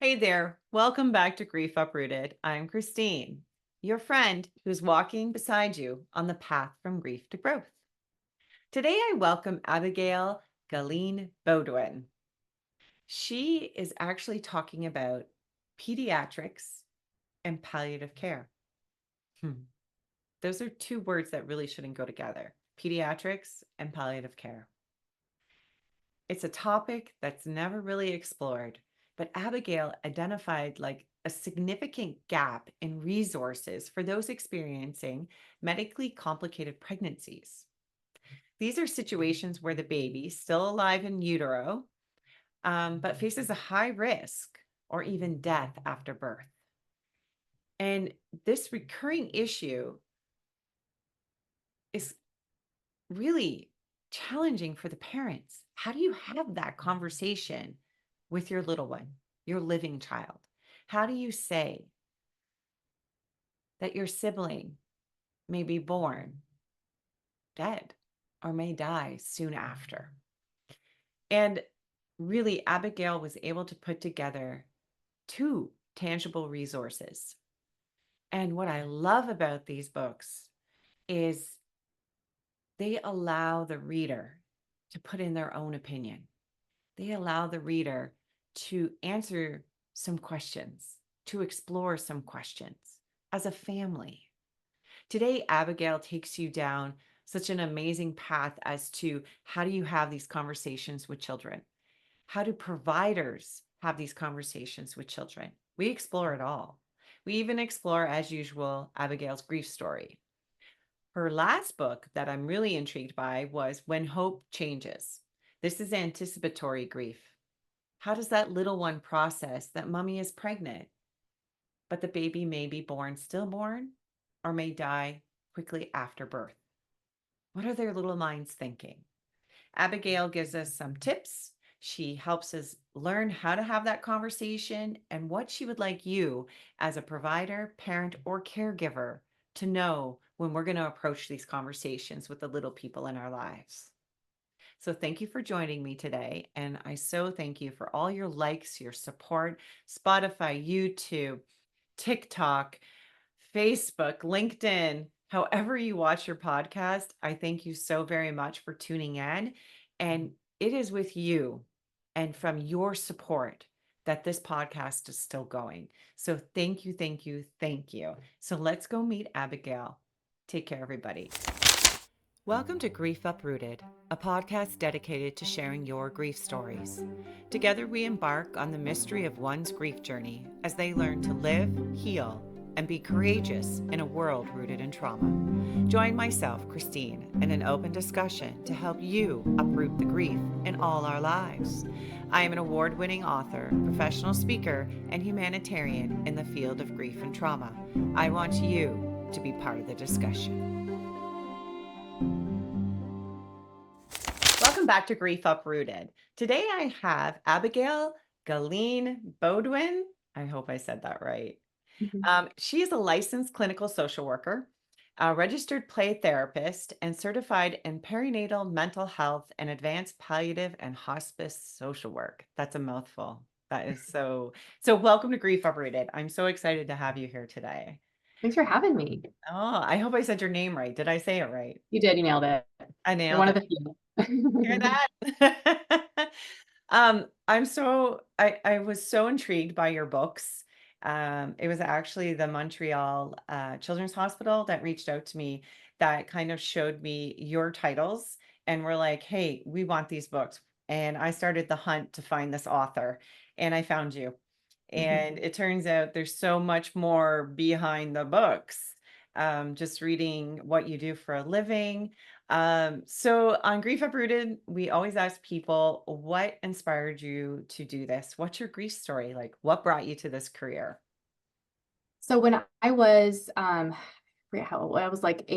Hey there, welcome back to Grief Uprooted. I'm Christine, your friend who's walking beside you on the path from grief to growth. Today, I welcome Abigail Galeen Beaudoin. She is actually talking about pediatrics and palliative care. Hmm. Those are two words that really shouldn't go together, pediatrics and palliative care. It's a topic that's never really explored, but Abigail identified like a significant gap in resources for those experiencing medically complicated pregnancies. These are situations where the baby, still alive in utero, but faces a high risk or even death after birth. And this recurring issue is really challenging for the parents. How do you have that conversation with your little one, your living child? How do you say that your sibling may be born dead or may die soon after? And really, Abigail was able to put together two tangible resources. And what I love about these books is they allow the reader to put in their own opinion. They allow the reader to answer some questions, to explore some questions as a family. Today, Abigail takes you down such an amazing path as to how do you have these conversations with children? How do providers have these conversations with children? We explore it all. We even explore, as usual, Abigail's grief story. Her last book that I'm really intrigued by was When Hope Changes. This is anticipatory grief. How does that little one process that mommy is pregnant, but the baby may be born stillborn or may die quickly after birth? What are their little minds thinking? Abigail gives us some tips. She helps us learn how to have that conversation and what she would like you as a provider, parent, or caregiver to know when we're going to approach these conversations with the little people in our lives. So thank you for joining me today. And I so thank you for all your likes, your support, Spotify, YouTube, TikTok, Facebook, LinkedIn, however you watch your podcast. I thank you so very much for tuning in. And it is with you and from your support that this podcast is still going. So thank you, thank you, thank you. So let's go meet Abigail. Take care, everybody. Welcome to Grief Uprooted, a podcast dedicated to sharing your grief stories. Together, we embark on the mystery of one's grief journey as they learn to live, heal, and be courageous in a world rooted in trauma. Join myself, Christine, in an open discussion to help you uproot the grief in all our lives. I am an award-winning author, professional speaker, and humanitarian in the field of grief and trauma. I want you to be part of the discussion. Welcome back to Grief Uprooted. Today I have Abigail Galeen Beaudoin. I hope I said that right. She is a licensed clinical social worker, a registered play therapist, and certified in perinatal mental health and advanced palliative and hospice social work. That's a mouthful. That is so welcome to Grief Uprooted. I'm so excited to have you here today. Thanks for having me. Oh, I hope I said your name right. Did I say it right? You did, you nailed it. I You're nailed one of it. the few. Hear that? I was so intrigued by your books. It was actually the Montreal Children's Hospital that reached out to me that kind of showed me your titles and were like, hey, we want these books. And I started the hunt to find this author and I found you. And it turns out there's so much more behind the books. Just reading what you do for a living. So on Grief Uprooted, we always ask people, what inspired you to do this? What's your grief story? Like, what brought you to this career? So when I was, I forget how old, I was like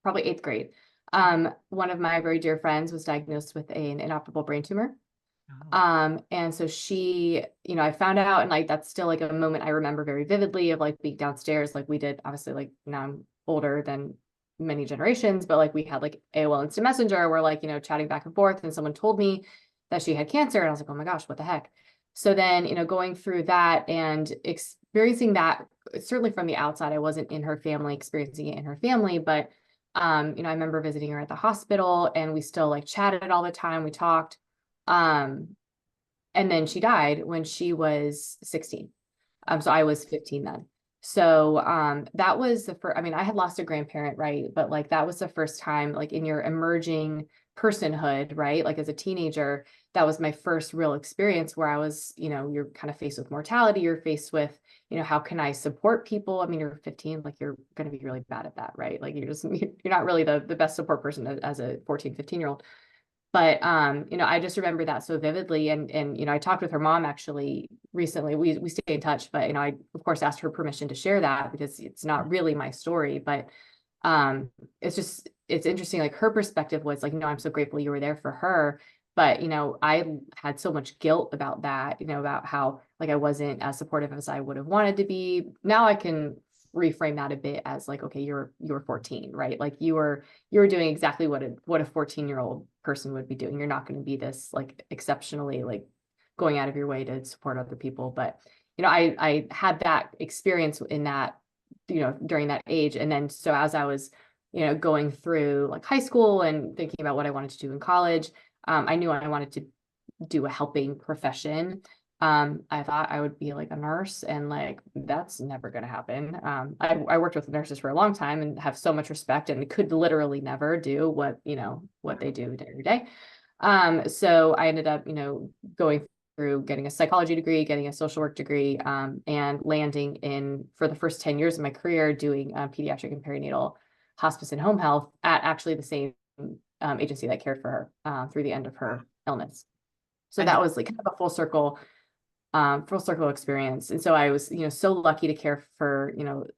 probably eighth grade. One of my very dear friends was diagnosed with an inoperable brain tumor. Oh, And so she, I found out, and like that's still like a moment I remember very vividly of like being downstairs, like we did, obviously, like now I'm older than many generations, but like we had like AOL Instant Messenger, we're like, chatting back and forth, and someone told me that she had cancer, and I was like, oh my gosh, what the heck? So then, going through that and experiencing that, certainly from the outside, I wasn't in her family, experiencing it in her family, but I remember visiting her at the hospital and we still like chatted all the time. We talked. Um, and then she died when she was 16. So I was 15 then. So that was the first, I mean, I had lost a grandparent, right? But like that was the first time, like in your emerging personhood, right? Like as a teenager, that was my first real experience where I was, you're kind of faced with mortality. You're faced with, how can I support people? I mean, you're 15, like you're going to be really bad at that, right? Like you're not really the best support person as a 14, 15-year-old. But I just remember that so vividly. And I talked with her mom actually recently. We stay in touch, but I of course asked her permission to share that because it's not really my story. But it's interesting. Like her perspective was like, I'm so grateful you were there for her. But I had so much guilt about that, about how like I wasn't as supportive as I would have wanted to be. Now I can reframe that a bit as like, okay, you were 14, right? Like you were doing exactly what a 14-year-old person would be doing. You're not going to be this like exceptionally like going out of your way to support other people. But I had that experience in that, during that age. And then so as I was, going through like high school and thinking about what I wanted to do in college, I knew I wanted to do a helping profession. I thought I would be like a nurse, and like that's never going to happen. I worked with nurses for a long time and have so much respect, and could literally never do what they do day to day. So I ended up, going through getting a psychology degree, getting a social work degree, and landing in for the first 10 years of my career doing pediatric and perinatal hospice and home health at actually the same agency that cared for her through the end of her illness. So And that was like kind of a full circle experience. And so I was, so lucky to care for,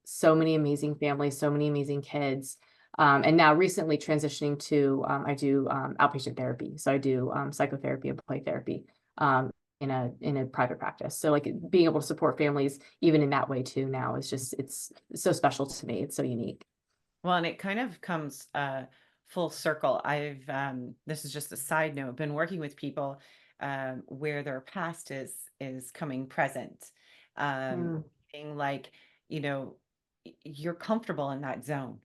so many amazing families, so many amazing kids. And now recently transitioning to, I do outpatient therapy. So I do psychotherapy and play therapy in a private practice. So like being able to support families even in that way too now is just, it's so special to me. It's so unique. well, and it kind of comes full circle. This is just a side note, been working with people where their past is coming present. Um, Mm, Being like, you know, you're comfortable in that zone.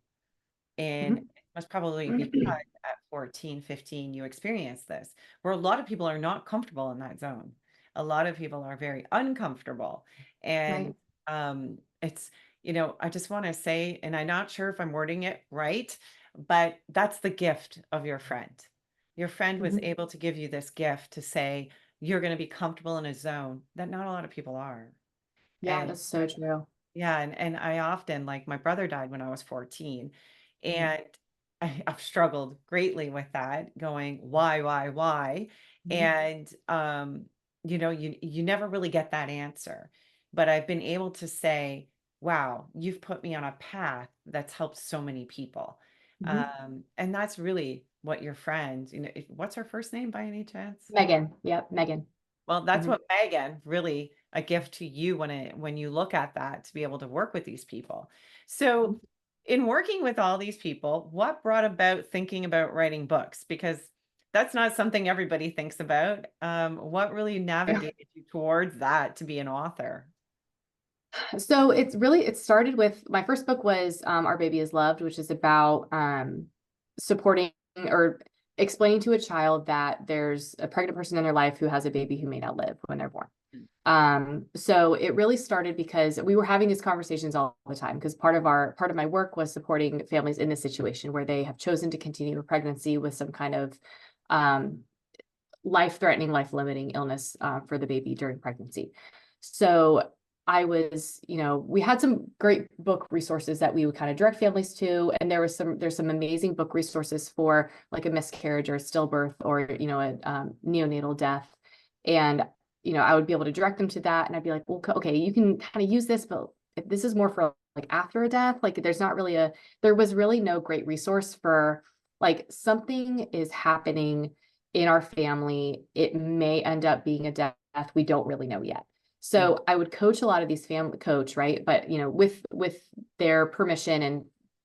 And it mhm. must probably be at 14, 15, you experience this, where a lot of people are not comfortable in that zone. A lot of people are very uncomfortable. And Right. it's, I just want to say, and I'm not sure if I'm wording it right, but that's the gift of your friend. Your friend was Mhm. able to give you this gift to say, you're going to be comfortable in a zone that not a lot of people are. Yeah, And that's so true. yeah, and I often like my brother died when I was 14, Mhm. and I've struggled greatly with that, going, why? Mhm. And you never really get that answer. But I've been able to say, wow, you've put me on a path that's helped so many people. Mhm. And that's really what your friend, what's her first name by any chance? Megan. Yep. Megan. Well, that's Mhm. what Megan really a gift to you when you look at that to be able to work with these people. So, Mhm. in working with all these people, what brought about thinking about writing books? Because that's not something everybody thinks about. What really navigated you towards that to be an author? So it started with my first book was Our Baby is Loved, which is about supporting or explaining to a child that there's a pregnant person in their life who has a baby who may not live when they're born. So it really started because we were having these conversations all the time because part of my work was supporting families in this situation where they have chosen to continue a pregnancy with some kind of um, life-threatening, life-limiting illness for the baby during pregnancy. So I was, we had some great book resources that we would kind of direct families to, and there's some amazing book resources for like a miscarriage or a stillbirth or a neonatal death, and I would be able to direct them to that, and I'd be like, well, okay, you can kind of use this, but if this is more for like after a death, like there was really no great resource for like something is happening in our family. It may end up being a death. We don't really know yet. Mm. So I would coach a lot of these family coach, right? But with their permission and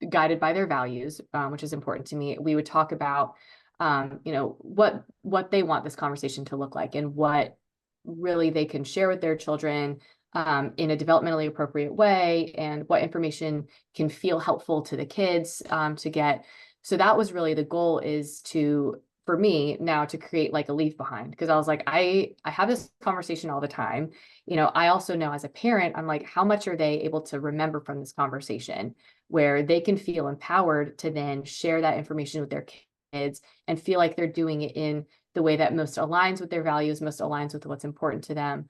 guided by their values, which is important to me, we would talk about what they want this conversation to look like and what really they can share with their children in a developmentally appropriate way, and what information can feel helpful to the kids to get. So that was really the goal, is to, for me now, to create like a leave behind, because I was like, I have this conversation all the time. I also know as a parent, I'm like, how much are they able to remember from this conversation, where they can feel empowered to then share that information with their kids and feel like they're doing it in the way that most aligns with their values, most aligns with what's important to them.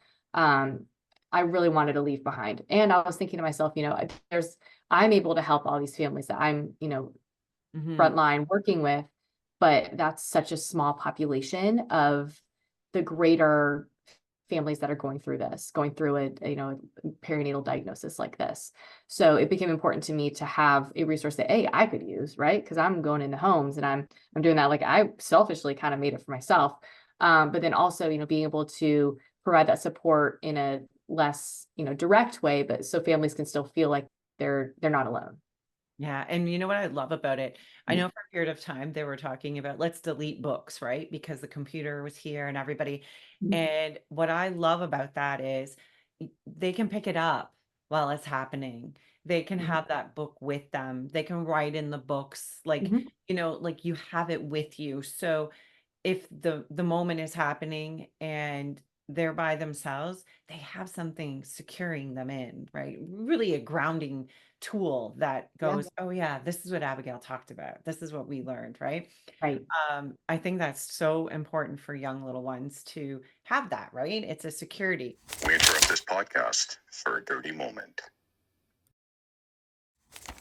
I really wanted to leave behind. And I was thinking to myself, I'm able to help all these families that I'm, Mhm. frontline working with, but that's such a small population of the greater families that are going through a perinatal diagnosis like this. So it became important to me to have a resource that I could use, right? Because I'm going into homes and I'm doing that. Like, I selfishly kind of made it for myself. But then also, being able to provide that support in a less, direct way, but so families can still feel like they're not alone. Yeah, and you know what I love about it? I know for a period of time they were talking about let's delete books, right? Because the computer was here and everybody. Mhm. And what I love about that is they can pick it up while it's happening. They can Mhm. have that book with them. They can write in the books like, Mhm. like you have it with you. So if the moment is happening and they're by themselves, they have something securing them in, right? Really a grounding tool that Yeah, goes, oh yeah, this is what Abigail talked about. This is what we learned, right? right. I think that's so important for young little ones to have that, right? It's a security. We interrupt this podcast for a dirty moment.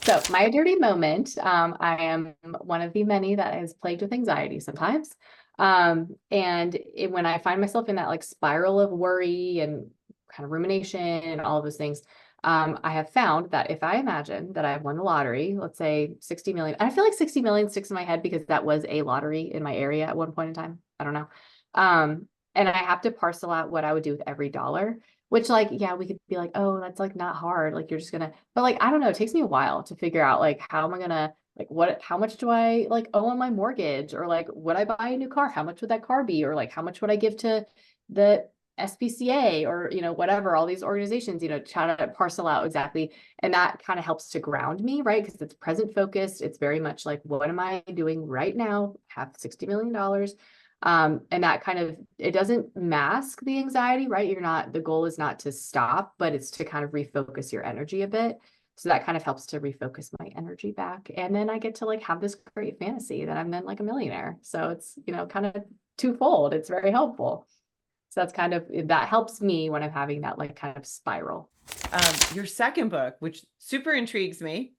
So my dirty moment, I am one of the many that is plagued with anxiety sometimes. When I find myself in that like spiral of worry and kind of rumination and all of those things, I have found that if I imagine that I have won the lottery, let's say 60 million, I feel like 60 million sticks in my head because that was a lottery in my area at one point in time. I don't know. And I have to parcel out what I would do with every dollar. Which, like, yeah, we could be like, oh, that's like not hard. Like, you're just gonna, but like, I don't know, it takes me a while to figure out like, how am I gonna, like, how much do I like owe on my mortgage? Or like, would I buy a new car? How much would that car be? Or like, how much would I give to the SPCA or, whatever, all these organizations, try to parcel out exactly. And that kind of helps to ground me, right? Because it's present focused. It's very much like, what am I doing right now? Have $60 million. And that kind of, it doesn't mask the anxiety, right? The goal is not to stop, but it's to kind of refocus your energy a bit. So that kind of helps to refocus my energy back. And then I get to like have this great fantasy that I'm then like a millionaire. So it's, kind of twofold. It's very helpful. So that's kind of, that helps me when I'm having that like kind of spiral. Your second book, which super intrigues me,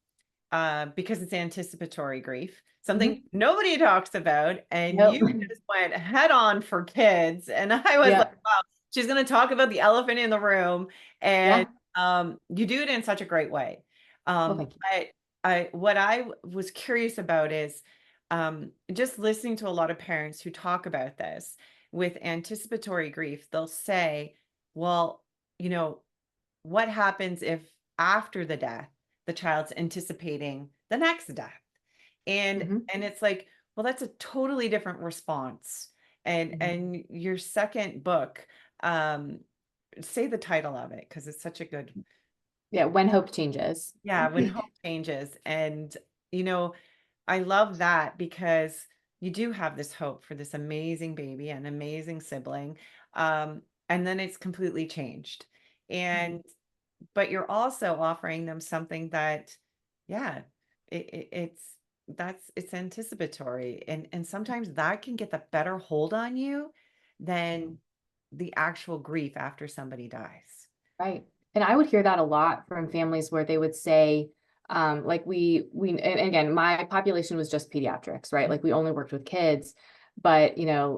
because it's anticipatory grief, something Mhm. nobody talks about, and Nope. you just went head on for kids. And I was like, Yeah. wow, she's going to talk about the elephant in the room, and Yeah. you do it in such a great way. Well, thank you. But what I was curious about is just listening to a lot of parents who talk about this with anticipatory grief. They'll say, well, you know, what happens if after the death the child's anticipating the next death? and Mhm. and it's like, well, that's a totally different response. and Mhm. and your second book, um say the title of it because it's such a good. Yeah. When hope changes. Yeah, when hope changes. And you know I love that because you do have this hope for this amazing baby, an amazing sibling, and then it's completely changed. Mhm. And but you're also offering them something that, yeah, it's anticipatory, and sometimes that can get the better hold on you than the actual grief after somebody dies. Right. And I would hear that a lot from families where they would say, like and again, my population was just pediatrics, right? Like we only worked with kids, but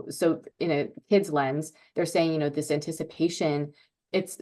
so in a kid's lens, they're saying, this anticipation, it's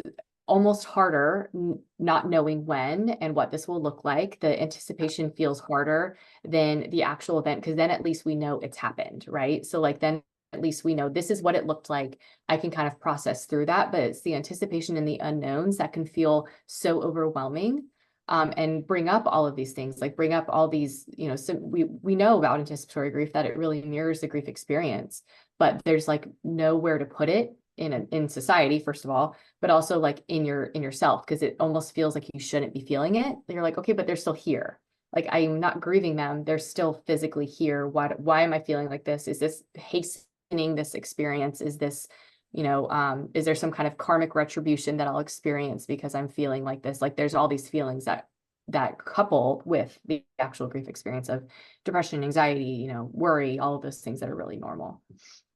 almost harder not knowing when and what this will look like. The anticipation feels harder than the actual event, because then at least we know it's happened, right? So like then at least we know this is what it looked like. I can kind of process through that, but it's the anticipation and the unknowns that can feel so overwhelming, and bring up all of these things, like bring up all these, so we know about anticipatory grief that it really mirrors the grief experience, but there's like nowhere to put it in society, first of all, but also like in yourself, because it almost feels like you shouldn't be feeling it. You're like, okay, but they're still here. Like, I'm not grieving them. They're still physically here. Why am I feeling like this? Is this hastening this experience? Is this, is there some kind of karmic retribution that I'll experience because I'm feeling like this? Like, there's all these feelings that couple with the actual grief experience of depression, anxiety, worry, all of those things that are really normal.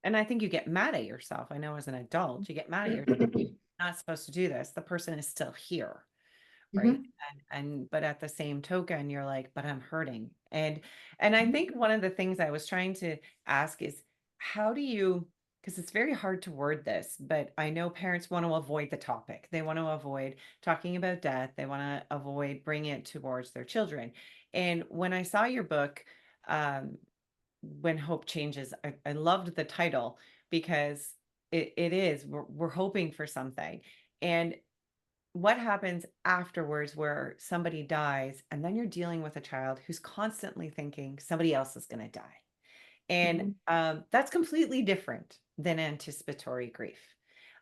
And I think you get mad at yourself. I know as an adult, you get mad at yourself. You're not supposed to do this. The person is still here. Right. But at the same token, you're like, but I'm hurting. And I think one of the things I was trying to ask is, how do you, because it's very hard to word this, but I know parents want to avoid the topic. They want to avoid talking about death. They want to avoid bringing it towards their children. And when I saw your book, When Hope Changes, I loved the title, because it is, we're hoping for something. And what happens afterwards, where somebody dies and then you're dealing with a child who's constantly thinking somebody else is going to die. And that's completely different than anticipatory grief.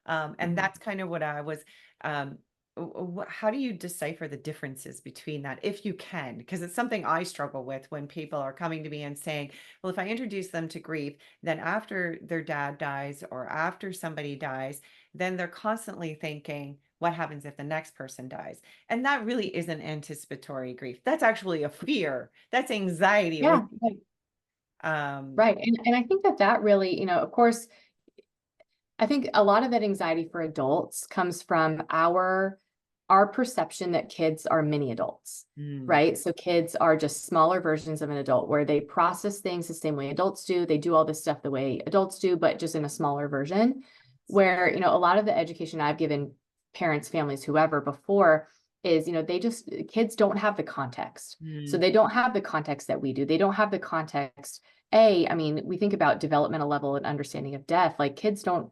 And that's kind of what I was, how do you decipher the differences between that, if you can? Because it's something I struggle with when people are coming to me and saying, well, if I introduce them to grief, then after their dad dies or after somebody dies, then they're constantly thinking, what happens if the next person dies? And that really isn't anticipatory grief. That's actually a fear. That's anxiety. Yeah. Right. And I think that really, of course, I think a lot of that anxiety for adults comes from our perception that kids are mini adults, right? So kids are just smaller versions of an adult, where they process things the same way adults do. They do all this stuff the way adults do, but just in a smaller version, where, a lot of the education I've given parents, families, whoever before is, kids don't have the context. So they don't have the context that we do. They don't have the context. I mean, we think about developmental level and understanding of death. Like, kids don't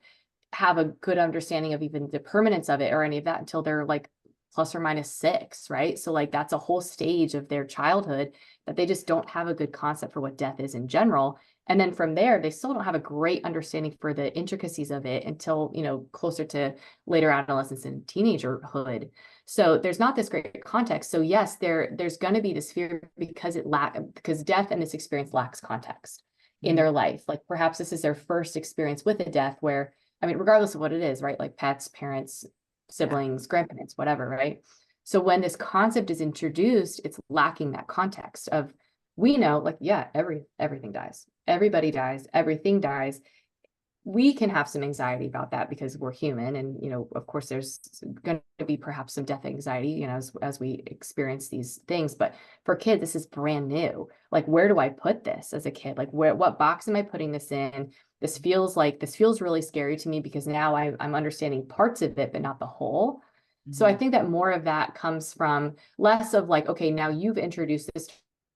have a good understanding of even the permanence of it or any of that until they're like ±6, right? So like, that's a whole stage of their childhood that they just don't have a good concept for what death is in general. And then from there, they still don't have a great understanding for the intricacies of it until, closer to later adolescence and teenagerhood. So there's not this great context. So yes, there's going to be this fear because because death and this experience lacks context in their life. Like, perhaps this is their first experience with a death where, I mean, regardless of what it is, right? Like pets, parents, siblings, grandparents, whatever, right? So when this concept is introduced, it's lacking that context of, we know, like, yeah, everything dies. Everybody dies. Everything dies. We can have some anxiety about that because we're human. And, of course, there's going to be perhaps some death anxiety, as we experience these things. But for kids, this is brand new. Like, where do I put this as a kid? Like, what box am I putting this in? This feels really scary to me because now I'm understanding parts of it, but not the whole. So I think that more of that comes from less of like, okay, now you've introduced this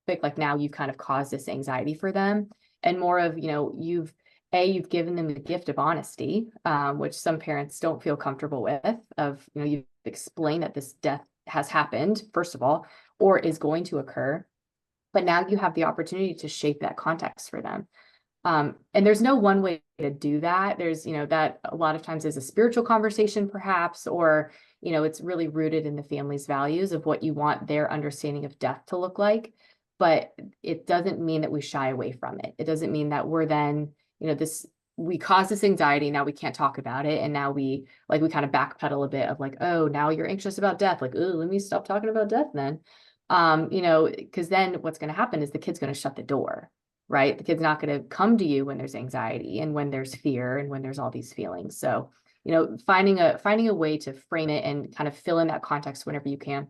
topic, like now you've kind of caused this anxiety for them, and more of, you've given them the gift of honesty, which some parents don't feel comfortable with, of, you've explained that this death has happened, first of all, or is going to occur. But now you have the opportunity to shape that context for them. And there's no one way to do that. There's, that a lot of times is a spiritual conversation, perhaps, or, it's really rooted in the family's values of what you want their understanding of death to look like. But it doesn't mean that we shy away from it. It doesn't mean that we're then, we cause this anxiety, now we can't talk about it. And now we kind of backpedal a bit of like, oh, now you're anxious about death. Like, oh, let me stop talking about death then. Because then what's going to happen is the kid's going to shut the door. Right? The kid's not going to come to you when there's anxiety and when there's fear and when there's all these feelings. So, finding a way to frame it and kind of fill in that context whenever you can,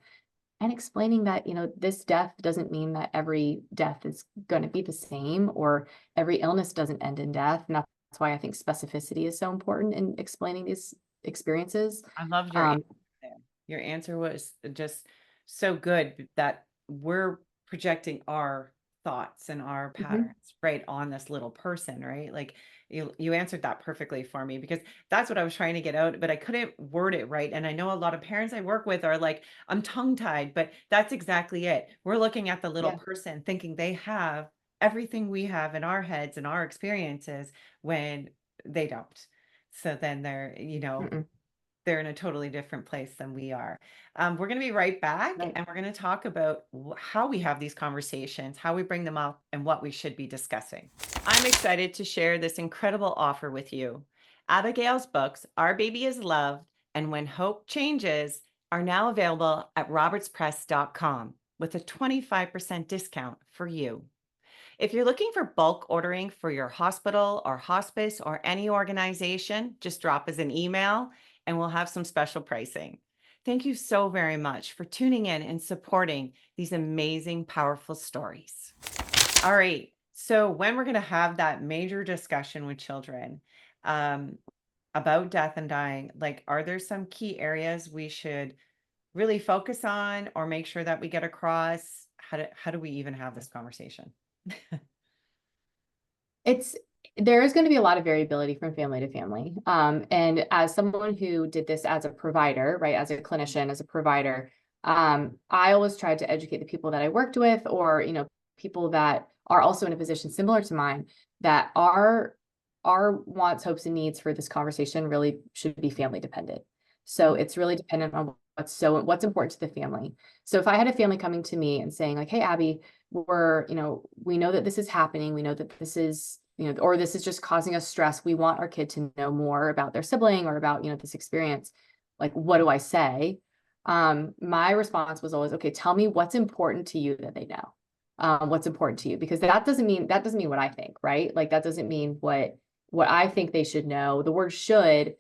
and explaining that, this death doesn't mean that every death is going to be the same, or every illness doesn't end in death. And that's why I think specificity is so important in explaining these experiences. I loved your answer there. Your answer was just so good, that we're projecting our thoughts and our patterns right on this little person, right? Like, you answered that perfectly for me, because that's what I was trying to get out, but I couldn't word it right. And I know a lot of parents I work with are like, I'm tongue tied, but that's exactly it. We're looking at the little person thinking they have everything we have in our heads and our experiences, when they don't. So then they're, Mm-mm. they're in a totally different place than we are. We're going to be right back, Right. and we're going to talk about how we have these conversations, how we bring them up, and what we should be discussing. I'm excited to share this incredible offer with you. Abigail's books, Our Baby is Loved and When Hope Changes, are now available at robertspress.com with a 25% discount for you. If you're looking for bulk ordering for your hospital or hospice or any organization, just drop us an email and we'll have some special pricing. Thank you so very much for tuning in and supporting these amazing, powerful stories. All right. So, when we're going to have that major discussion with children about death and dying, like, are there some key areas we should really focus on or make sure that we get across? How do we even have this conversation? There is going to be a lot of variability from family to family. And as someone who did this as a provider, right, as a clinician, as a provider, I always tried to educate the people that I worked with, or, people that are also in a position similar to mine, that our wants, hopes, and needs for this conversation really should be family dependent. So it's really dependent on what's important to the family. So if I had a family coming to me and saying like, hey, Abby, we know that this is happening. We know that this is, or this is just causing us stress. We want our kid to know more about their sibling or about, this experience. Like, what do I say? My response was always, okay, tell me what's important to you that they know. What's important to you, because that doesn't mean what I think, right? Like, that doesn't mean what I think they should know. The word should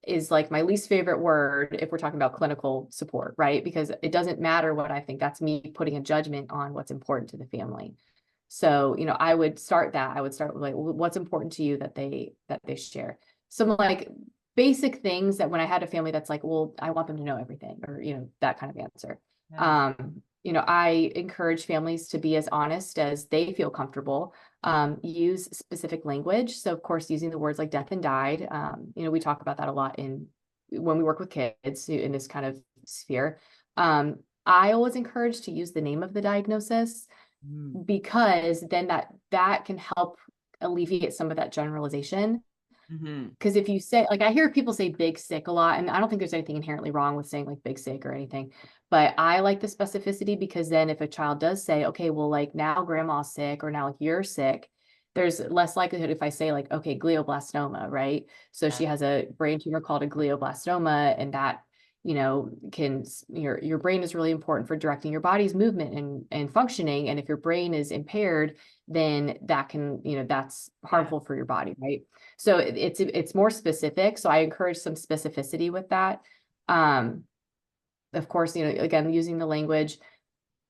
is like my least favorite word if we're talking about clinical support, right? Because it doesn't matter what I think. That's me putting a judgment on what's important to the family. So, I would start with like, what's important to you that they share. Some like basic things that when I had a family that's like, well, I want them to know everything, or, that kind of answer. Yeah. I encourage families to be as honest as they feel comfortable. Use specific language. So of course, using the words like death and died, we talk about that a lot when we work with kids in this kind of sphere. I always encourage to use the name of the diagnosis, because then that can help alleviate some of that generalization. Because if you say, like, I hear people say big sick a lot, and I don't think there's anything inherently wrong with saying like big sick or anything, but I like the specificity, because then if a child does say, okay, well, like now grandma's sick, or now like you're sick, there's less likelihood if I say like, okay, glioblastoma, right? So she has a brain tumor called a glioblastoma, and that, your brain is really important for directing your body's movement and functioning. And if your brain is impaired, then that can, that's harmful for your body, right? So it's more specific. So I encourage some specificity with that. Of course, again, using the language,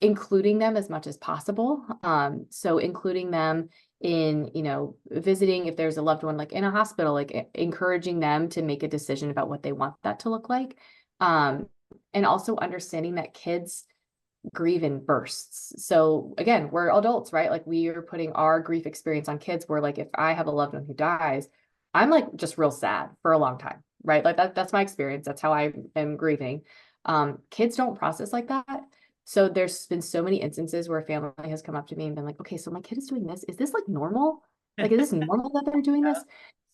including them as much as possible. So including them in, visiting if there's a loved one, like in a hospital, like encouraging them to make a decision about what they want that to look like. And also understanding that kids grieve in bursts. So again, we're adults, right? Like, we are putting our grief experience on kids, where like, if I have a loved one who dies, I'm like just real sad for a long time, right? Like that's my experience. That's how I am grieving. Kids don't process like that. So there's been so many instances where a family has come up to me and been like, okay, so my kid is doing this. Is this like normal? Like, is this normal that they're doing this?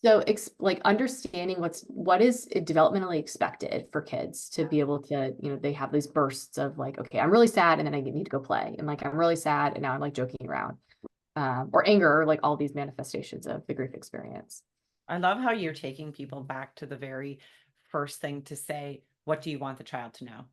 So like understanding what is developmentally expected for kids to be able to, they have these bursts of like, okay, I'm really sad and then I need to go play. And like, I'm really sad and now I'm like joking around, or anger, or like all these manifestations of the grief experience. I love how you're taking people back to the very first thing to say, what do you want the child to know?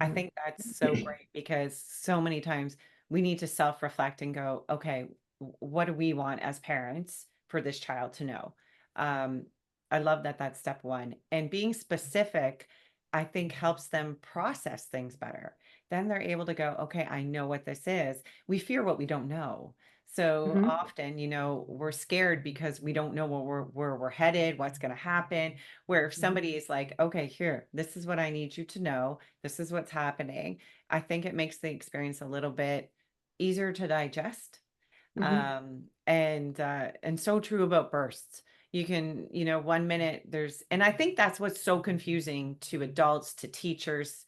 I think that's so great, because so many times we need to self-reflect and go, okay, what do we want as parents for this child to know? Um, I love that that's step one. And being specific, I think, helps them process things better. Then they're able to go, okay, I know what this is. We fear what we don't know. So Mhm. often, we're scared because we don't know where we're headed, what's going to happen. Where if somebody is like, okay, here, this is what I need you to know, this is what's happening, I think it makes the experience a little bit easier to digest. And so true about bursts. You can, 1 minute and I think that's what's so confusing to adults, to teachers,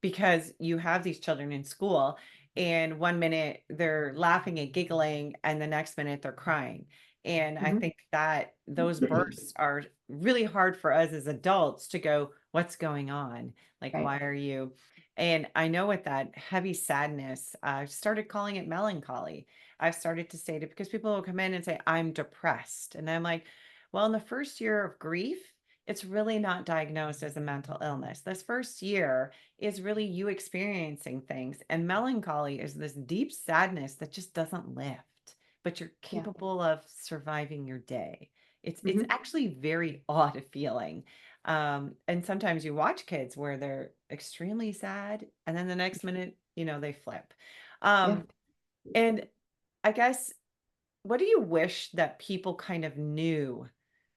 because you have these children in school, and 1 minute they're laughing and giggling, and the next minute they're crying. And I Mhm. think that those bursts are really hard for us as adults to go, what's going on? Like, Right. why are you? And I know with that heavy sadness, I've started calling it melancholy. I've started to say it because people will come in and say, I'm depressed. And I'm like, well, in the first year of grief, it's really not diagnosed as a mental illness. This first year is really you experiencing things. And melancholy is this deep sadness that just doesn't lift, but you're Yeah. capable of surviving your day. It's Mhm. actually very odd feeling. And sometimes you watch kids where they're extremely sad, and then the next minute, they flip. Yeah. Um, and I guess, what do you wish that people kind of knew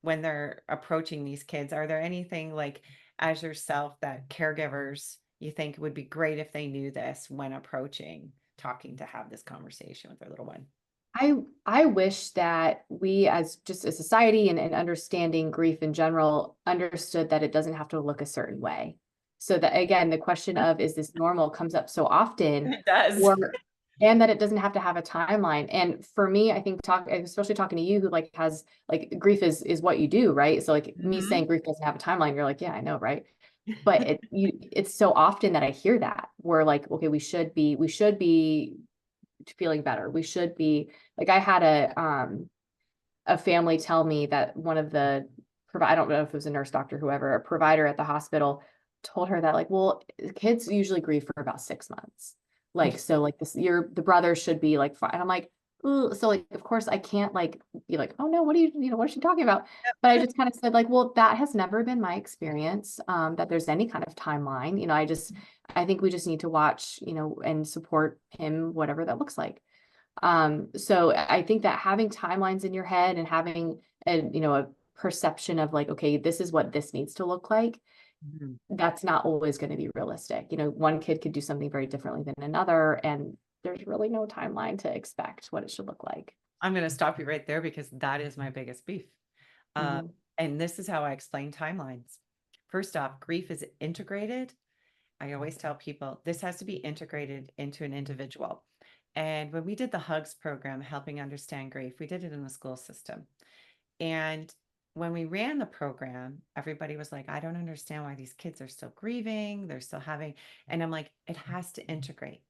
when they're approaching these kids? Are there anything like, as yourself, that caregivers you think would be great if they knew this when approaching, talking to have this conversation with their little one? I wish that we as just a society and understanding grief in general understood that it doesn't have to look a certain way. So that again, the question of is this normal comes up so often, It does. or and that it doesn't have to have a timeline. And for me, I think especially talking to you who like has like grief is what you do, right? So like me Mhm. saying grief doesn't have a timeline, you're like, yeah, I know, right? But it's so often that I hear that we're like, okay, we should be feeling better. We should be like I had a family tell me that one of the I don't know if it was a nurse, doctor, whoever, a provider at the hospital told her that like, well, kids usually grieve for about 6 months. Like, so like the brother should be like fine. And I'm like, ooh, so like, of course I can't like be like, oh no, what are what is she talking about? But I just kind of said like, well, that has never been my experience, that there's any kind of timeline. I think we just need to watch, and support him, whatever that looks like. So I think that having timelines in your head and having a perception of like, okay, this is what this needs to look like, Mhm. that's not always going to be realistic. One kid could do something very differently than another, and there's really no timeline to expect what it should look like. I'm going to stop you right there because that is my biggest beef. Uh, Mhm. and this is how I explain timelines. First off, grief is integrated. I always tell people this has to be integrated into an individual. And when we did the HUGS program, helping understand grief, we did it in the school system. And when we ran the program, everybody was like, I don't understand why these kids are still grieving. They're still having, and I'm like, it has to integrate.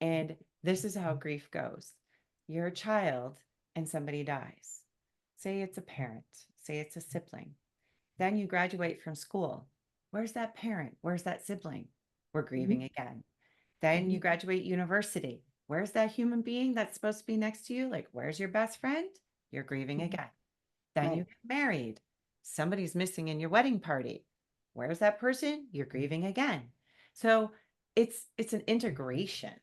And this is how grief goes. You're a child and somebody dies. Say it's a parent, say it's a sibling. Then you graduate from school. Where's that parent? Where's that sibling? We're grieving Mhm. again. Then you Mhm. graduate university. Where's that human being that's supposed to be next to you? Like, where's your best friend? You're grieving Mhm. again. Then you Right. get married. Somebody's missing in your wedding party. Where's that person? You're grieving again. So it's an integration.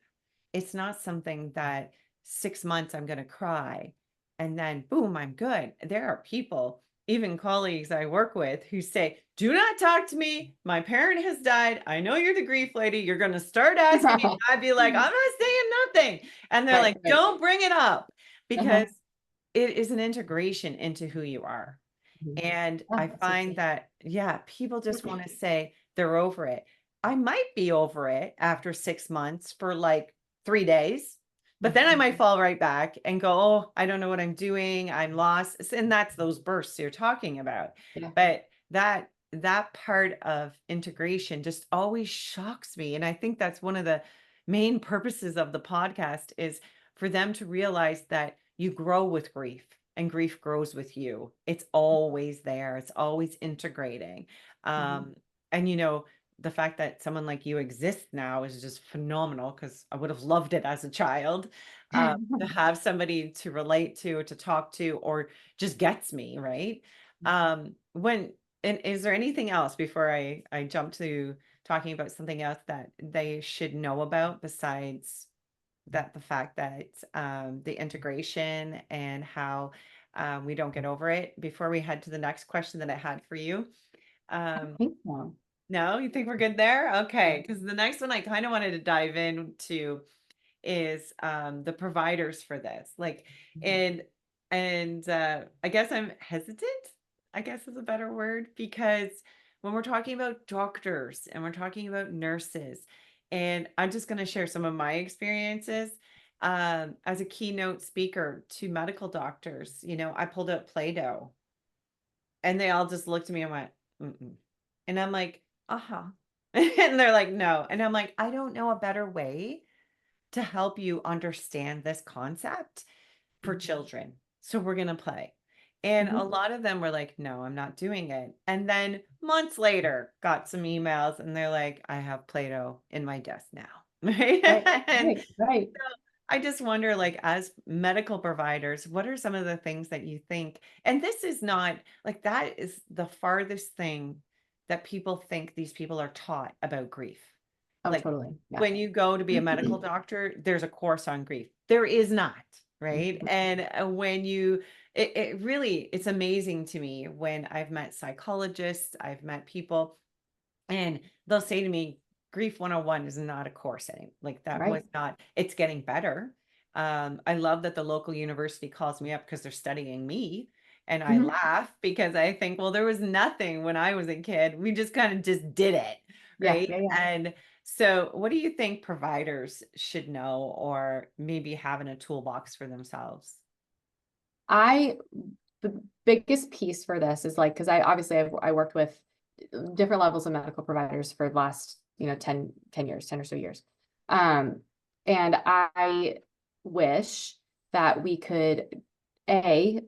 It's not something that 6 months I'm going to cry and then boom, I'm good. There are people, even colleagues I work with, who say, do not talk to me. My parent has died. I know you're the grief lady. You're going to start asking me. I'd be like, I'm not saying nothing. And they're Right. like, Right. don't bring it up because Uh-huh. it is an integration into who you are. Mhm. And Yeah, I that's so find true. that, yeah, people just want to say they're over it. I might be over it after 6 months for like 3 days, but then I might Mhm. fall right back and go, oh, I don't know what I'm doing. I'm lost. And that's those bursts you're talking about. Yeah. But that part of integration just always shocks me. And I think that's one of the main purposes of the podcast is for them to realize that you grow with grief and grief grows with you. It's always there. It's always integrating. Mhm. Um, and the fact that someone like you exists now is just phenomenal because I would have loved it as a child. To have somebody to relate to talk to, or just gets me, right? When and is there anything else before I jump to talking about something else that they should know about besides that the fact that the integration and how we don't get over it before we head to the next question that I had for you? I don't Um, think so. no, you think we're good there? Yeah. Okay, because the next one I kind of wanted to dive into is the providers for this. Like, Mhm. and I guess I'm hesitant, I guess is a better word, because when we're talking about doctors and we're talking about nurses, and I'm just going to share some of my experiences. as a keynote speaker to medical doctors, I pulled out Play-Doh and they all just looked at me and went, mm-mm. And I'm like, uh-huh. And they're like, no. And I'm like, I don't know a better way to help you understand this concept for children. So we're going to play. And a Mhm. lot of them were like, no, I'm not doing it. And then months later, got some emails and they're like, I have Play-Doh in my desk now. Right. Right, And right, right. I just wonder, like, as medical providers, what are some of the things that you think? And this is not like that is the farthest thing that people think these people are taught about grief. Oh, Like totally. Yeah. when you go to be a medical doctor, there's a course on grief. There is not, right? Mhm. And when it really, it's amazing to me when I've met psychologists, I've met people, and they'll say to me, Grief 101 is not a course anymore. Like that was Right. not, it's getting better. I love that the local university calls me up because they're studying me. And I Mhm. laugh because I think, well, there was nothing when I was a kid. We just kind of just did it. Yeah, Right. yeah, yeah. And so, what do you think providers should know or maybe have in a toolbox for themselves? I the biggest piece for this is like, because I obviously I worked with different levels of medical providers for the last, 10 years, 10 or so years. And I wish that we could, A,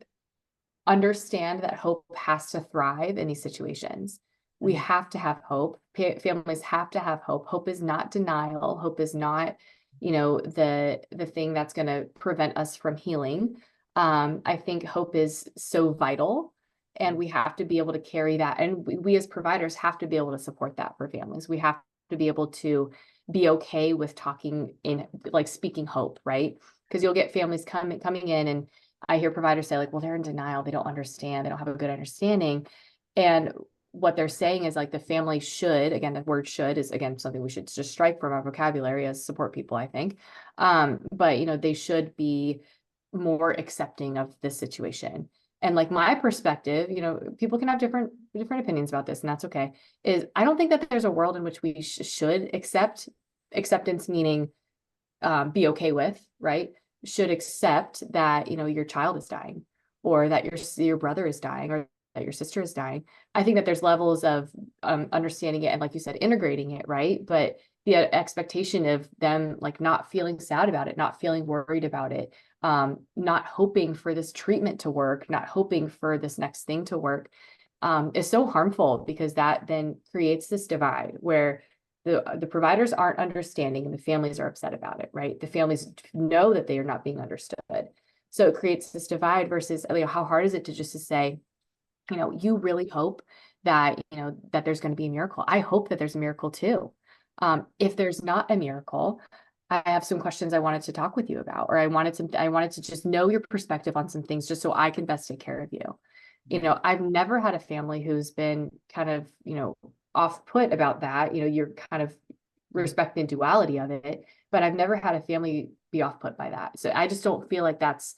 understand that hope has to thrive in these situations. We Mhm. have to have hope. Families have to have hope. Hope is not denial. Hope is not, the thing that's going to prevent us from healing. I think hope is so vital, and we have to be able to carry that. And we as providers have to be able to support that for families. We have to be able to be okay with talking in, like, speaking hope, right? Because you'll get families coming in, and I hear providers say, like, well, they're in denial, they don't understand, they don't have a good understanding. And what they're saying is, like, the family should, again, the word should is, again, something we should just strike from our vocabulary as support people, I think. But they should be more accepting of this situation. And, like, my perspective, people can have different opinions about this, and that's okay. Is I don't think that there's a world in which we should accept. Acceptance meaning be okay with, right? Should accept that, your child is dying, or that your brother is dying, or that your sister is dying. I think that there's levels of understanding it and, like you said, integrating it, right? But the expectation of them, like, not feeling sad about it, not feeling worried about it, not hoping for this treatment to work, not hoping for this next thing to work, is so harmful, because that then creates this divide where the providers aren't understanding and the families are upset about it, right? The families know that they are not being understood. So it creates this divide versus, how hard is it to just to say, you really hope that, that there's going to be a miracle. I hope that there's a miracle too. If there's not a miracle, I have some questions I wanted to talk with you about, or I wanted to just know your perspective on some things just so I can best take care of you. I've never had a family who's been kind of, off put about that. You're kind of respecting the duality of it, but I've never had a family be off put by that. So I just don't feel like that's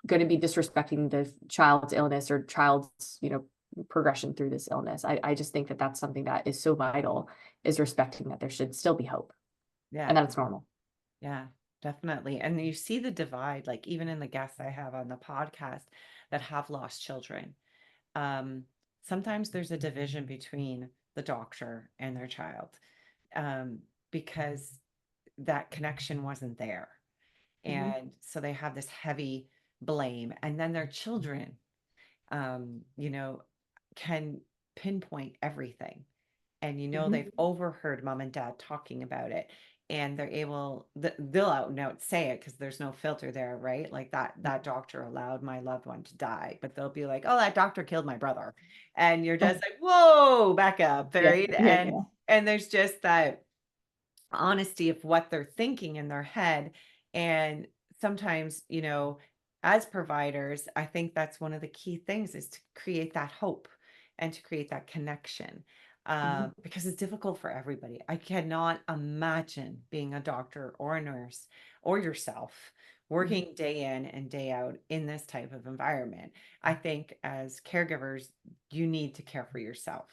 going to be disrespecting the child's illness or child's, progression through this illness. I just think that that's something that is so vital, is respecting that there should still be hope Yeah. and that it's normal. Yeah, definitely. And you see the divide, like even in the guests I have on the podcast that have lost children. Um, Sometimes there's a division between the doctor and their child, um, because that connection wasn't there. Mhm. And so they have this heavy blame. And then their children, um, you know, can pinpoint everything. And Mhm. they've overheard mom and dad talking about it, and they'll out and out say it because there's no filter there, right? Like that doctor allowed my loved one to die, but they'll be like, oh, that doctor killed my brother. And you're just like, whoa, back up, Yeah, right? yeah, And yeah. and there's just that honesty of what they're thinking in their head. And sometimes, as providers, I think that's one of the key things is to create that hope and to create that connection. Mhm. Because it's difficult for everybody. I cannot imagine being a doctor or a nurse or yourself Mhm. working day in and day out in this type of environment. I think as caregivers, you need to care for yourself.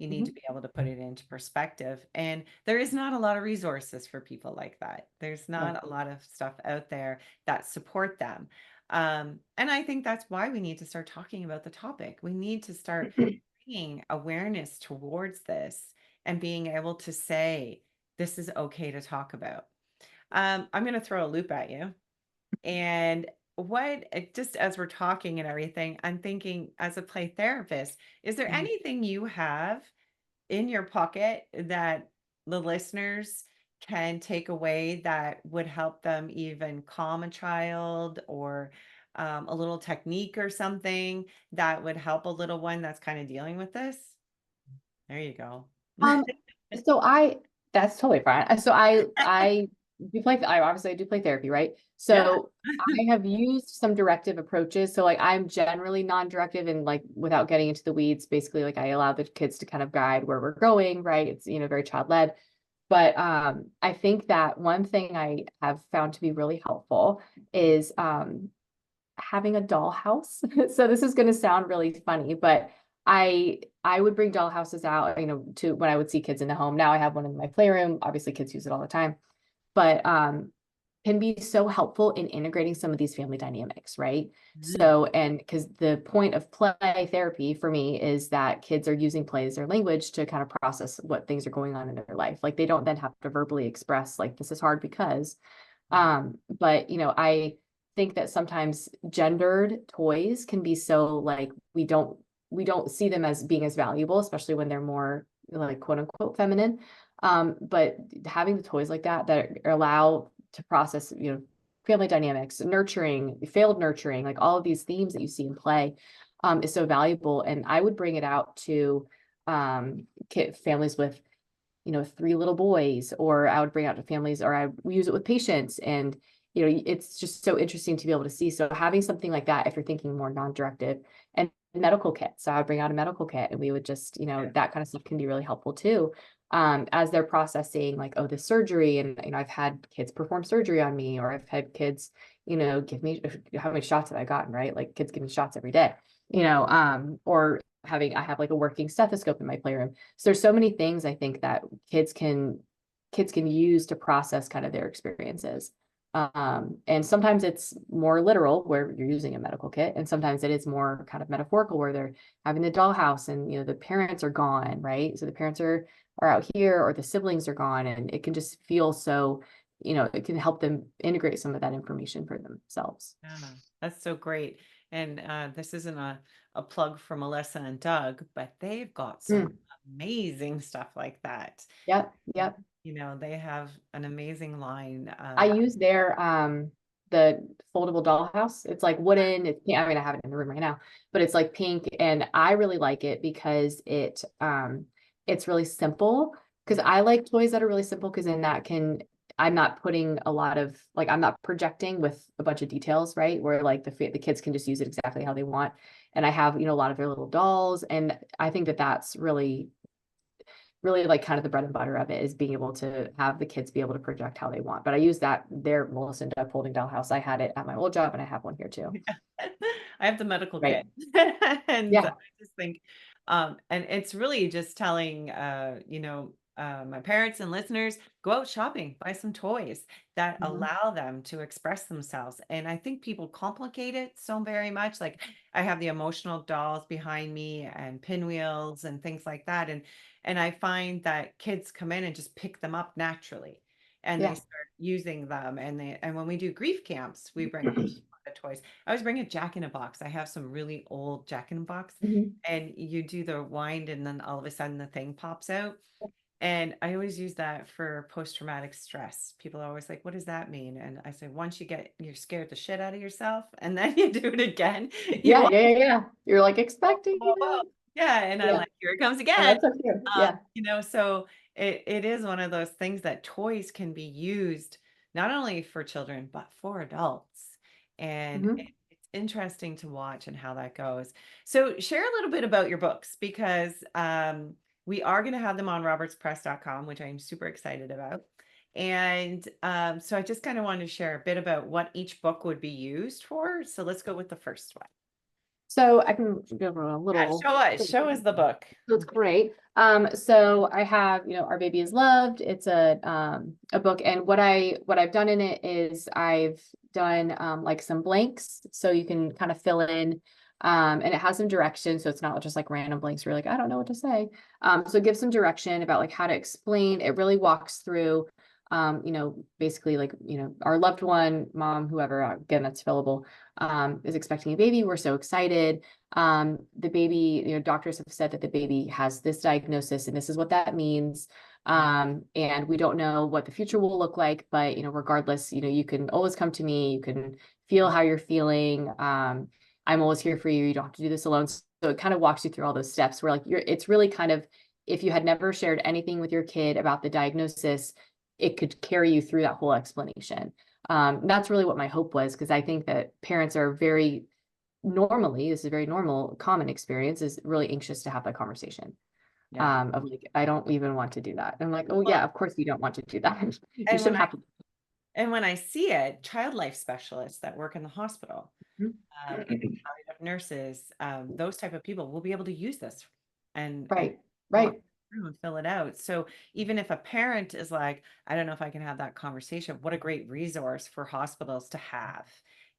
You need to be able to put it into perspective. And there is not a lot of resources for people like that. There's not a lot of stuff out there that support them. And I think that's why we need to start talking about the topic. We need to start bringing awareness towards this and being able to say, this is okay to talk about. I'm going to throw a loop at you. And just as we're talking and everything, I'm thinking as a play therapist, is there anything you have in your pocket that the listeners can take away that would help them even calm a child, or a little technique or something that would help a little one that's kind of dealing with this? There you go. Um, so that's totally fine. So I do play, I obviously do play therapy, right? So I have used some directive approaches. So like I'm generally non-directive, and like without getting into the weeds, basically like I allow the kids to kind of guide where we're going, right? It's, very child-led. But I think that one thing I have found to be really helpful is having a dollhouse. So this is going to sound really funny, but I would bring dollhouses out, to when I would see kids in the home. Now I have one in my playroom. Obviously, kids use it all the time, but can be so helpful in integrating some of these family dynamics, right? So, and because the point of play therapy for me is that kids are using play as their language to kind of process what things are going on in their life. Like they don't then have to verbally express like this is hard because, but I think that sometimes gendered toys can be so like we don't see them as being as valuable, especially when they're more like quote unquote feminine. But having the toys like that allow to process, family dynamics, nurturing, failed nurturing, like all of these themes that you see in play, is so valuable. And I would bring it out to families with, 3 little boys, or I would bring it out to families, or I would use it with patients. And, it's just so interesting to be able to see. So having something like that, if you're thinking more non-directive, and medical kit. So I would bring out a medical kit, and we would just, that kind of stuff can be really helpful too. As they're processing like, oh, this surgery, and, I've had kids perform surgery on me, or I've had kids, give me, how many shots have I gotten, right? Like kids give me shots every day, or I have like a working stethoscope in my playroom. So there's so many things I think that kids can use to process kind of their experiences. And sometimes it's more literal where you're using a medical kit, and sometimes it is more kind of metaphorical where they're having the dollhouse and the parents are gone, right? So the parents are out here, or the siblings are gone, and it can just feel so, it can help them integrate some of that information for themselves. Yeah, that's so great. And this isn't a plug for Melissa and Doug, but they've got some amazing stuff like that. Yep. They have an amazing line. I use their the foldable dollhouse. It's like wooden. It's, I mean, I have it in the room right now, but it's like pink, and I really like it because it's really simple. Because I like toys that are really simple, because in that I'm not putting a lot of like, I'm not projecting with a bunch of details, right? Where like the kids can just use it exactly how they want. And I have, a lot of their little dolls, and I think that that's really like kind of the bread and butter of it, is being able to have the kids be able to project how they want. But I use their Melissa and Doug folding dollhouse. I had it at my old job, and I have one here too. I have the medical Right. kit. And Yeah. I just think, and it's really just telling, my parents and listeners, go out shopping, buy some toys that allow them to express themselves. And I think people complicate it so very much. Like I have the emotional dolls behind me and pinwheels and things like that. And I find that kids come in and just pick them up naturally, and they start using them. And when we do grief camps, we bring a lot of toys. I always bring a Jack in a Box. I have some really old Jack in a Box, and you do the wind, and then all of a sudden the thing pops out. And I always use that for post-traumatic stress. People are always like, what does that mean? And I say, once you're scared the shit out of yourself, and then you do it again. Yeah. You're like expecting. Yeah. And I'm like, here it comes Oh, again. that's so cute. Yeah. So it is one of those things that toys can be used not only for children, but for adults. And it's interesting to watch and how that goes. So share a little bit about your books, because we are going to have them on robertspress.com, which I'm super excited about. And so I just kind of wanted to share a bit about what each book would be used for. So let's go with the first one. So I can give a little. Show us the book. So it's great. So I have, Our Baby is Loved. It's a book, and what I've done in it is I've done like some blanks, so you can kind of fill in, and it has some direction, so it's not just like random blanks where you're like, I don't know what to say. So it gives some direction about like how to explain. It really walks through, basically like, our loved one, mom, whoever, again, that's fillable, is expecting a baby. We're so excited. The baby, doctors have said that the baby has this diagnosis and this is what that means. And we don't know what the future will look like, but, regardless, you can always come to me. You can feel how you're feeling. I'm always here for you. You don't have to do this alone. So it kind of walks you through all those steps where like it's really kind of, if you had never shared anything with your kid about the diagnosis, it could carry you through that whole explanation. That's really what my hope was, because I think that parents are very normally, this is a very normal, common experience, is really anxious to have that conversation. Yeah. Of like, I don't even want to do that. And I'm like, oh yeah, of course you don't want to do that. You And shouldn't have to. and when I see it, child life specialists that work in the hospital, Mhm. palliative nurses, those type of people will be able to use this and Right, walk right, through and fill it out. So even if a parent is like, I don't know if I can have that conversation, what a great resource for hospitals to have.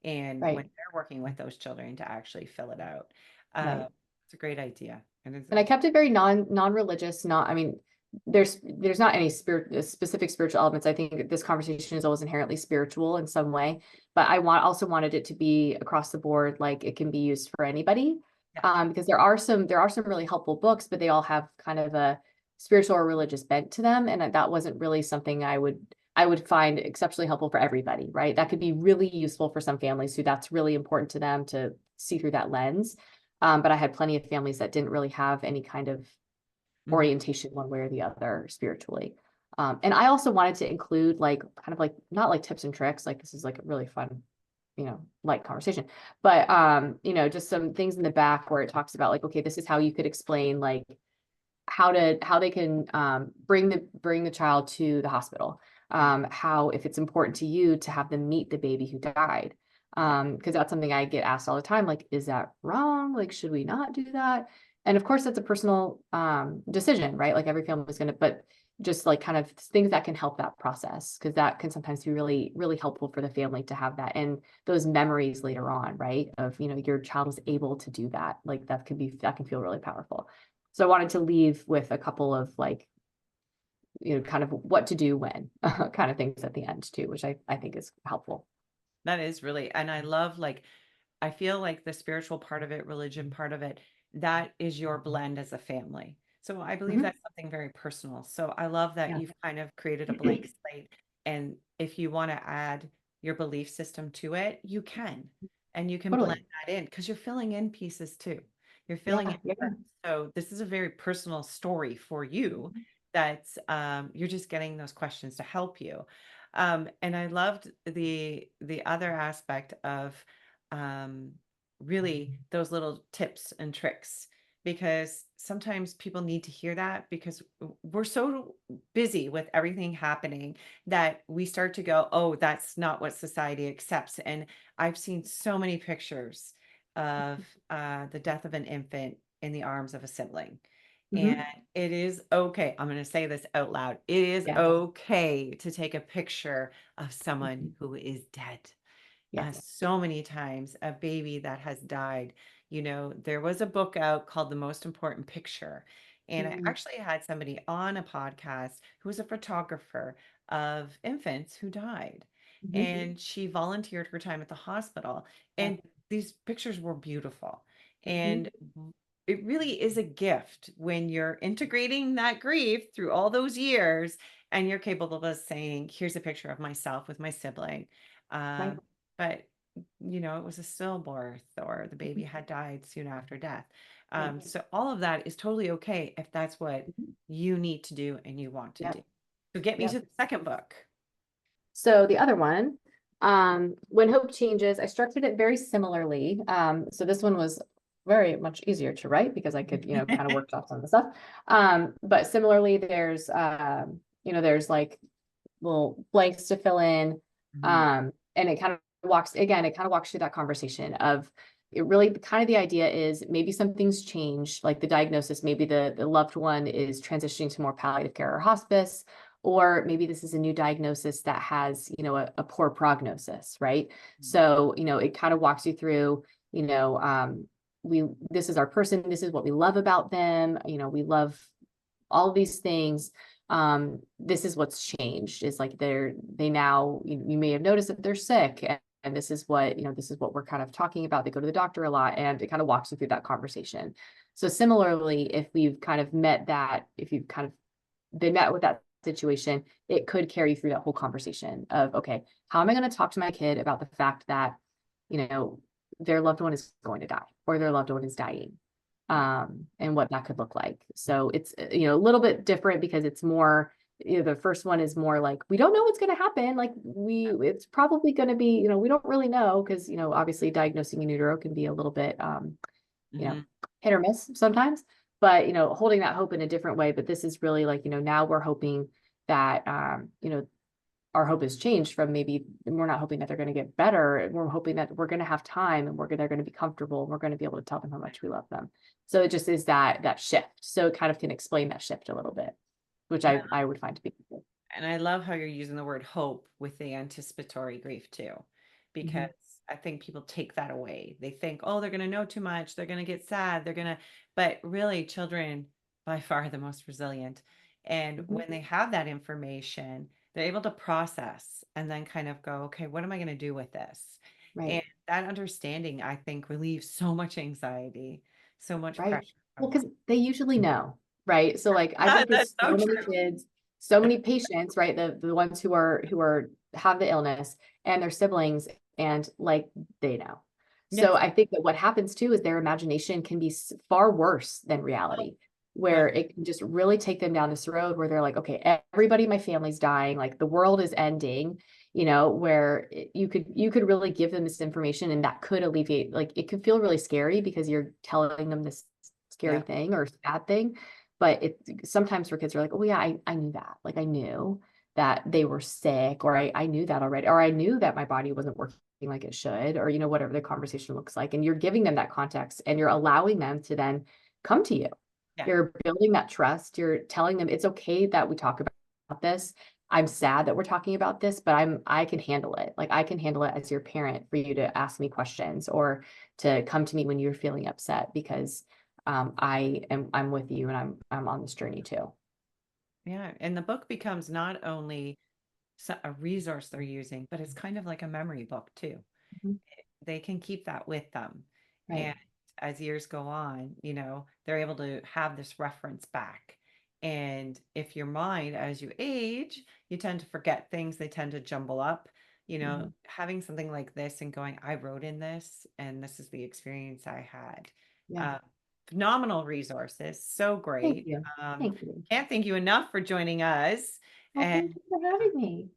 And when right, they're working with those children to actually fill it out. right. It's a great idea. And it's And I kept it very non-religious, I mean, there's not any specific spiritual elements. I think this conversation is always inherently spiritual in some way, but I also wanted it to be across the board, like it can be used for anybody. yeah. Because there are some really helpful books, but they all have kind of a spiritual or religious bent to them. And that wasn't really something I would find exceptionally helpful for everybody, right? That could be really useful for some families who that's really important to them to see through that lens. But I had plenty of families that didn't really have any kind of Mhm. orientation one way or the other spiritually. And I also wanted to include like kind of like not like tips and tricks, like this is like a really fun, light conversation, but just some things in the back where it talks about like, okay, this is how you could explain like how they can bring the child to the hospital. How, if it's important to you to have them meet the baby who died. Because that's something I get asked all the time, like, is that wrong? Like, should we not do that? And of course, that's a personal decision, right? Like every family is going to, but just like kind of things that can help that process, because that can sometimes be really, really helpful for the family to have that and those memories later on, right? Of, your child was able to do that. Like that can feel really powerful. So I wanted to leave with a couple of like, kind of what to do when kind of things at the end too, which I think is helpful. That is really, and I love like, I feel like the spiritual part of it, religion part of it, that is your blend as a family. So I believe Mhm. that's something very personal. So I love that Yeah. you've kind of created a blank slate. And if you want to add your belief system to it, you can. And you can blend Totally. that in because you're filling in pieces too. You're filling Yeah. in. Yeah. So this is a very personal story for you that you're just getting those questions to help you. And I loved the other aspect of um, really those little tips and tricks, because sometimes people need to hear that because we're so busy with everything happening that we start to go, oh, that's not what society accepts. And I've seen so many pictures of the death of an infant in the arms of a sibling. And Mhm. it is okay. I'm going to say this out loud. It is Yes. okay to take a picture of someone Mhm. who is dead. Yes. So many times, a baby that has died. There was a book out called The Most Important Picture. And I Mhm. actually had somebody on a podcast who was a photographer of infants who died. Mhm. And she volunteered her time at the hospital. Yeah. And these pictures were beautiful. Mhm. And it really is a gift when you're integrating that grief through all those years and you're capable of saying, here's a picture of myself with my sibling. Right. But it was a stillbirth or the baby had died soon after death. Right. So all of that is totally okay if that's what Mhm. you need to do and you want to Yep. do. So get me Yep. to the second book. So the other one, When Hope Changes, I structured it very similarly. So this one was very much easier to write because I could, kind of workshop some of the stuff. But similarly, there's like little blanks to fill in. Mhm. And it kind of walks through that conversation of it really kind of the idea is maybe something's changed, like the diagnosis, maybe the loved one is transitioning to more palliative care or hospice, or maybe this is a new diagnosis that has, a poor prognosis, right? So, it kind of walks you through, this is our person, this is what we love about them, we love all of these things. This is what's changed, is like they now, you may have noticed that they're sick, and this is what, this is what we're kind of talking about. They go to the doctor a lot, and it kind of walks you through that conversation. So similarly, if you've kind of if you've kind of been met with that situation, it could carry through that whole conversation of, okay, how am I going to talk to my kid about the fact that, their loved one is going to die, or their loved one is dying, and what that could look like. So it's, a little bit different because it's more, the first one is more like, we don't know what's going to happen. Like it's probably going to be, we don't really know, because, obviously diagnosing in utero can be a little bit, hit or miss sometimes, but, holding that hope in a different way. But this is really like, now we're hoping that, our hope has changed from, maybe we're not hoping that they're going to get better. We're hoping that we're going to have time, and they're going to be comfortable, and we're going to be able to tell them how much we love them. So it just is that shift. So it kind of can explain that shift a little bit, which I would find to be good. And I love how you're using the word hope with the anticipatory grief too, because I think people take that away. They think, oh, they're going to know too much. They're going to get sad. But really, children by far the most resilient. And when they have that information, they're able to process and then kind of go, okay, what am I going to do with this? Right. And that understanding, I think, relieves so much anxiety, so much Right. pressure. Well, because they usually know, right? So like I've worked with That's so so many true. kids, so many patients, right? The ones who have the illness, and their siblings, and like they know. So Yes. I think that what happens too is their imagination can be far worse than reality, where it can just really take them down this road where they're like, okay, everybody in my family's dying, like the world is ending, where you could really give them this information, and that could alleviate, like it could feel really scary because you're telling them this scary thing or sad thing. But it sometimes for kids are like, oh yeah, I knew that. Like I knew that they were sick, or I knew that already, or I knew that my body wasn't working like it should, or whatever the conversation looks like. And you're giving them that context, and you're allowing them to then come to you. Yeah. You're building that trust. You're telling them it's okay that we talk about this. I'm sad that we're talking about this, but I can handle it. Like I can handle it as your parent, for you to ask me questions, or to come to me when you're feeling upset, because I'm with you, and I'm on this journey too. Yeah. And the book becomes not only a resource they're using, but it's kind of like a memory book too. They can keep that with them. Right. And as years go on, they're able to have this reference back. And if your mind, as you age, you tend to forget things, they tend to jumble up, having something like this and going, I wrote in this, and this is the experience I had. Yeah. Phenomenal resources. So great. Thank you. Thank you. Can't thank you enough for joining us. Well, And thank you for having me.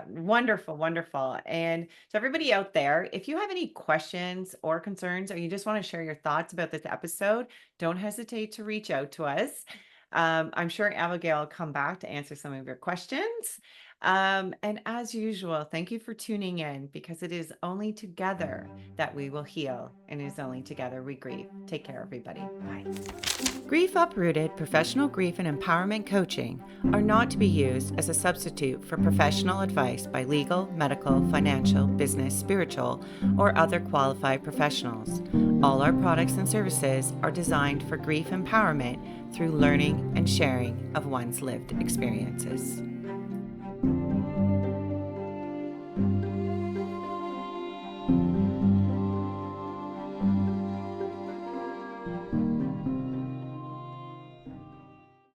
wonderful, wonderful. And so everybody out there, if you have any questions or concerns, or you just want to share your thoughts about this episode, don't hesitate to reach out to us. I'm sure Abigail will come back to answer some of your questions. And as usual, thank you for tuning in, because it is only together that we will heal, and it is only together we grieve. Take care, everybody. Bye. Grief Uprooted professional grief and empowerment coaching are not to be used as a substitute for professional advice by legal, medical, financial, business, spiritual, or other qualified professionals. All our products and services are designed for grief empowerment through learning and sharing of one's lived experiences.